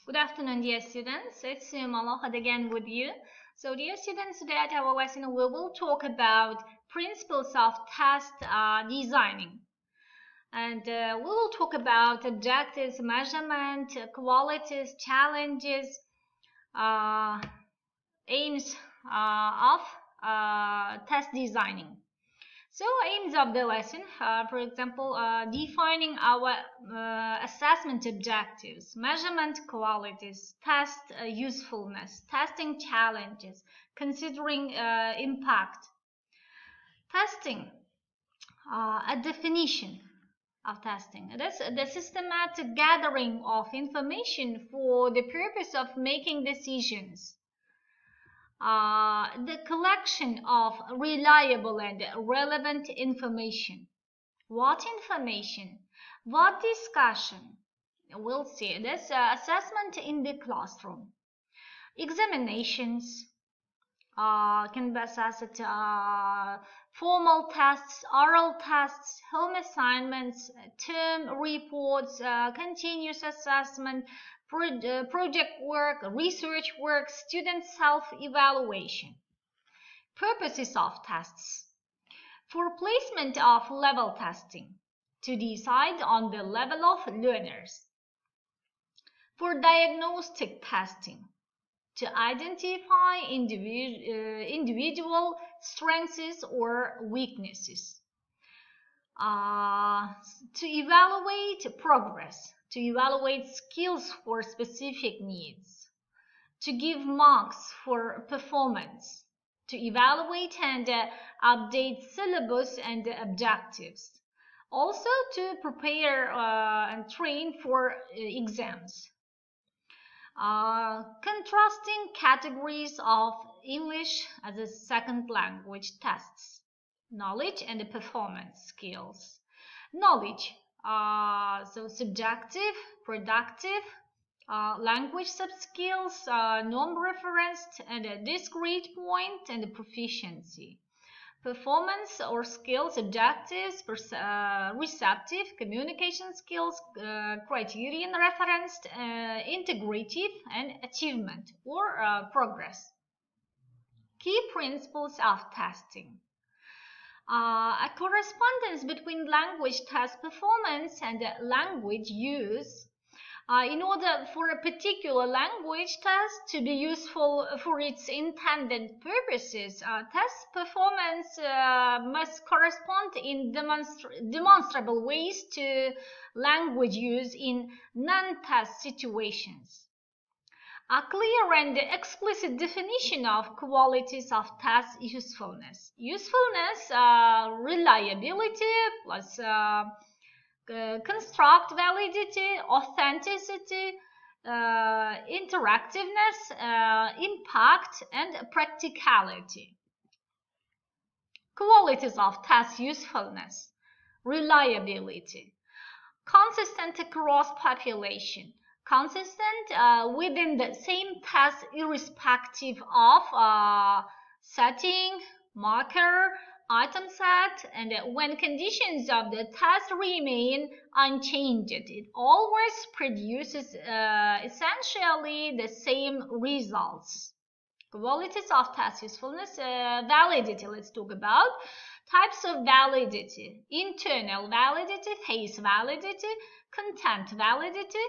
Good afternoon, dear students. It's Malohat again with you. So, dear students, today at our lesson we will talk about principles of test designing. And we will talk about objectives, measurement, qualities, challenges, aims of test designing. So, aims of the lesson, for example, defining our assessment objectives, measurement qualities, test usefulness, testing challenges, considering impact. Testing, a definition of testing. It is the systematic gathering of information for the purpose of making decisions. The collection of reliable and relevant information. What information? What discussion? We'll see this assessment in the classroom. Examinations can be assessed, formal tests, oral tests, home assignments, term reports, continuous assessment, project work, research work, student self-evaluation. Purposes of tests. For placement of level testing, to decide on the level of learners. For diagnostic testing, to identify individual strengths or weaknesses. To evaluate progress. To evaluate skills for specific needs, to give marks for performance, to evaluate and update syllabus and objectives, also to prepare and train for exams. Contrasting categories of English as a second language tests, knowledge and performance skills. Knowledge. So subjective, productive, language sub-skills, non-referenced and a discrete point and proficiency. Performance or skills, objectives, receptive, communication skills, criterion referenced, integrative and achievement or progress. Key principles of testing. A correspondence between language test performance and language use. In order for a particular language test to be useful for its intended purposes, test performance must correspond in demonstrable ways to language use in non-test situations. A clear and explicit definition of qualities of test usefulness. Usefulness, reliability plus construct validity, authenticity, interactiveness, impact, and practicality. Qualities of test usefulness. Reliability. Consistent across population. Consistent within the same test irrespective of setting, marker, item set, and when conditions of the test remain unchanged, it always produces essentially the same results. Qualities of test usefulness. Validity, let's talk about. Types of validity. Internal validity, face validity, content validity,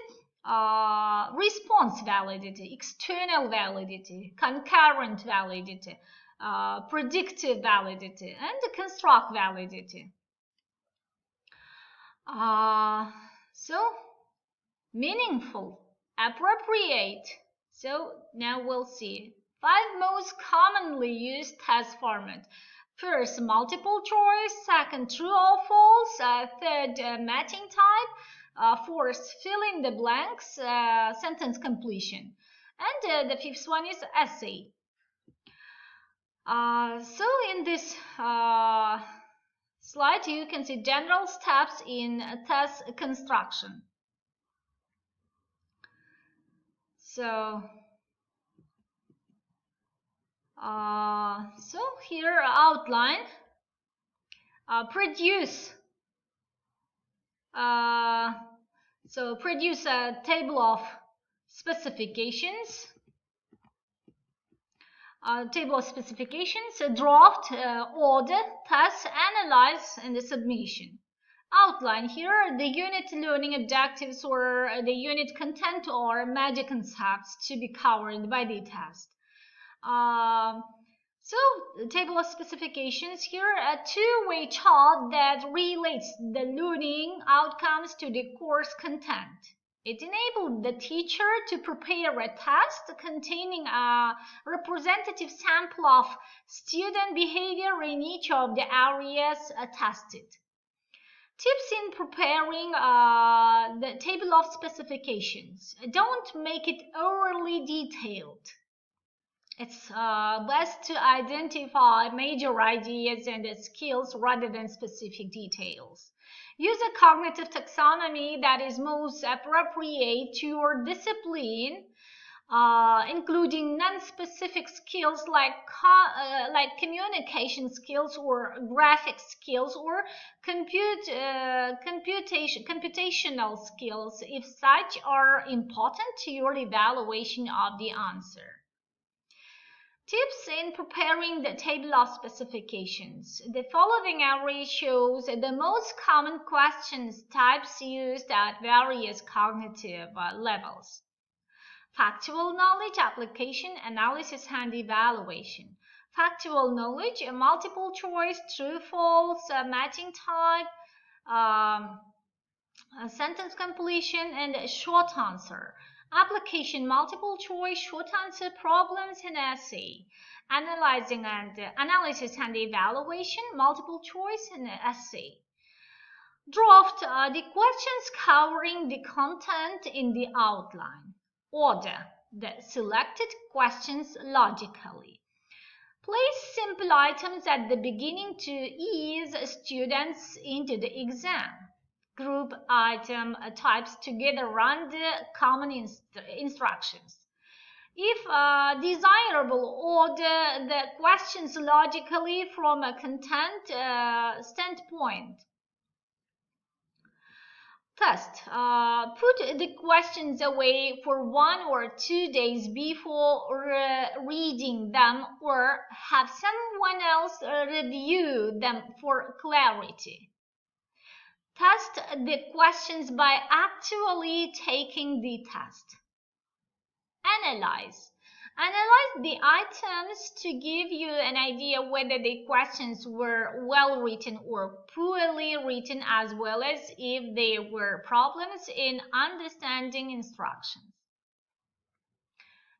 response validity, external validity, concurrent validity, predictive validity, and construct validity. So, meaningful, appropriate. So, now we'll see 5 most commonly used test format. First, multiple choice. Second, true or false. Third, matching type. Fourth, fill in the blanks, sentence completion. And the 5th one is essay. So in this slide you can see general steps in test construction. So here outline. Produce So produce a table of specifications, table of specifications, draft, order, test, analyze, and the submission. Outline here the unit learning objectives or the unit content or meta concepts to be covered by the test. So the table of specifications here, a two-way chart that relates the learning outcomes to the course content. It enabled the teacher to prepare a test containing a representative sample of student behavior in each of the areas tested. Tips in preparing the table of specifications. Don't make it overly detailed. It's best to identify major ideas and skills rather than specific details. Use a cognitive taxonomy that is most appropriate to your discipline, including non-specific skills like communication skills or graphic skills or computational skills if such are important to your evaluation of the answer. Tips in preparing the table of specifications. The following array shows the most common questions types used at various cognitive levels. Factual knowledge, application, analysis, and evaluation. Factual knowledge, multiple choice, true, false, matching type, sentence completion, and short answer. Application, multiple choice, short answer, problems, and essay. Analyzing and analysis and evaluation, multiple choice, and essay. Draft, the questions covering the content in the outline. Order the selected questions logically. Place simple items at the beginning to ease students into the exam. Group item types together around the common instructions. If desirable, order the questions logically from a content standpoint. Test. Put the questions away for 1 or 2 days before reading them or have someone else review them for clarity. Test the questions by actually taking the test. Analyze. Analyze the items to give you an idea whether the questions were well written or poorly written, as well as if there were problems in understanding instructions.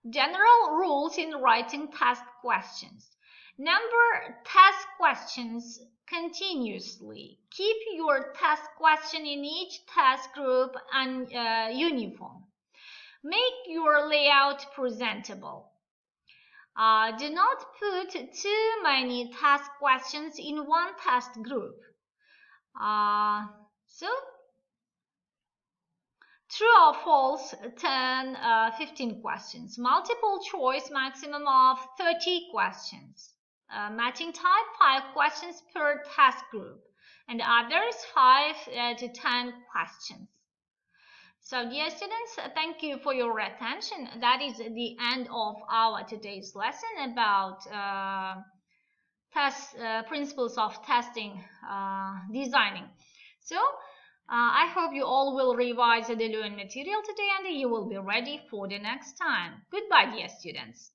General rules in writing test questions. Number test questions continuously. Keep your test question in each test group and uniform. Make your layout presentable. Do not put too many test questions in one test group. So, true or false, 10, 15 questions. Multiple choice, maximum of 30 questions. Matching type, 5 questions per task group, and others 5 to 10 questions. So dear students, thank you for your attention. That is the end of our today's lesson about principles of testing designing. So I hope you all will revise the learning material today and you will be ready for the next time. Goodbye, dear students.